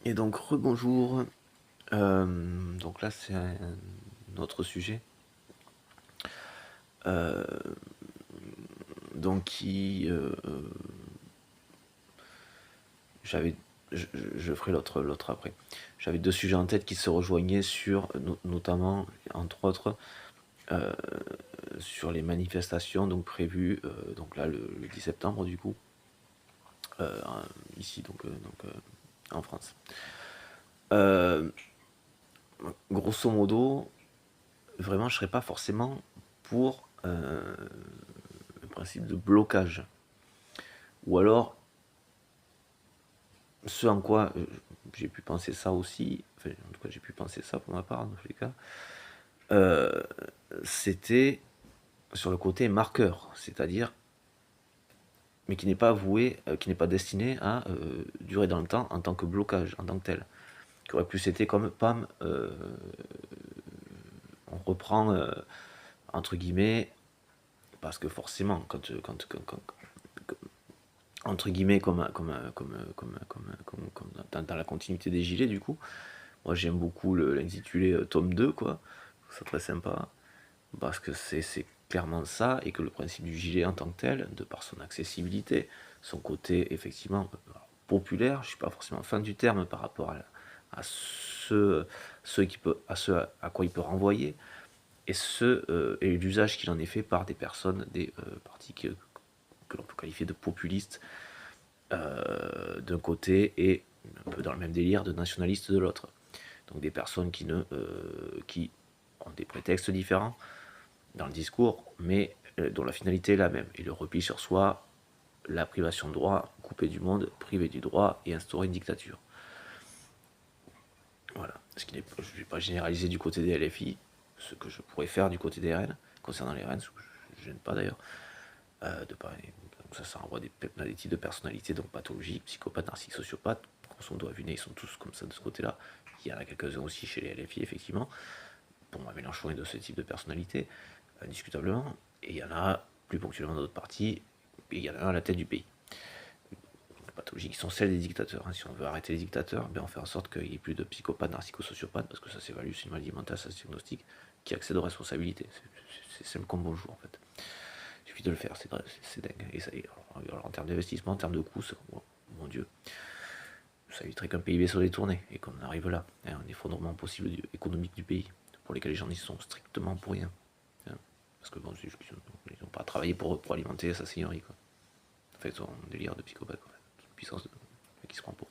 Et donc rebonjour. Donc là c'est un autre sujet. Euh, donc qui j'avais je ferai l'autre après. J'avais deux sujets en tête qui se rejoignaient sur notamment entre autres euh, sur les manifestations donc prévues donc là le 10 septembre du coup euh, ici en France. Euh, Grosso modo, vraiment je serais pas forcément pour le principe de blocage. Ou alors, ce en quoi j'ai pu penser ça aussi, enfin, en tout cas j'ai pu penser ça pour ma part, dans tous les cas, euh, c'était sur le côté marqueur, c'est-à-dire, mais qui n'est pas voué, qui n'est pas destiné à durer dans le temps en tant que blocage, en tant que tel. Qui aurait plus été comme, pam, on reprend, entre guillemets, parce que forcément, entre guillemets, comme dans la continuité des gilets, du coup, moi j'aime beaucoup l'intitulé tome 2 quoi. Je trouve ça très sympa. Parce que c'est clairement ça, et que le principe du gilet en tant que tel, de par son accessibilité, son côté effectivement populaire, je ne suis pas forcément fan du terme par rapport à ce à quoi il peut renvoyer, et l'usage qu'il en est fait par des personnes, des partis que l'on peut qualifier de populistes d'un côté, et un peu dans le même délire de nationalistes de l'autre. Donc des personnes qui ont des prétextes différents dans le discours, mais dont la finalité est la même. Et le repli sur soi, la privation de droit, couper du monde, priver du droit et instaurer une dictature. Voilà. Ce qui n'est pas, je ne vais pas généraliser du côté des LFI, ce que je pourrais faire du côté des RN, concernant les RN, ce que je ne gêne pas d'ailleurs. Donc ça renvoie à des types de personnalités, donc pathologiques, psychopathes, narcissiques, sociopathes. Grosso modo, à vue, ils sont tous comme ça de ce côté-là. Il y en a quelques-uns aussi chez les LFI, effectivement. Pour moi, Mélenchon est de ce type de personnalité, indiscutablement. Et il y en a plus ponctuellement dans d'autres partis, et il y en a un à la tête du pays. Les pathologies qui sont celles des dictateurs. Si on veut arrêter les dictateurs, ben on fait en sorte qu'il n'y ait plus de psychopathes, narcico-sociopathes, parce que ça s'évalue, c'est une maladie mentale, ça se diagnostique, qui accèdent aux responsabilités. C'est simple comme bonjour en fait. Il suffit de le faire, c'est dingue. Et ça, alors, en termes d'investissement, en termes de coûts, oh, mon Dieu, ça éviterait qu'un PIB soit détourné et qu'on arrive là, un effondrement possible économique du pays, pour lesquels les gens n'y sont strictement pour rien. Parce que bon, ils n'ont pas travaillé pour alimenter sa seigneurie, quoi. En fait, c'est un délire de psychopathe, quoi. Une puissance qui se prend pour.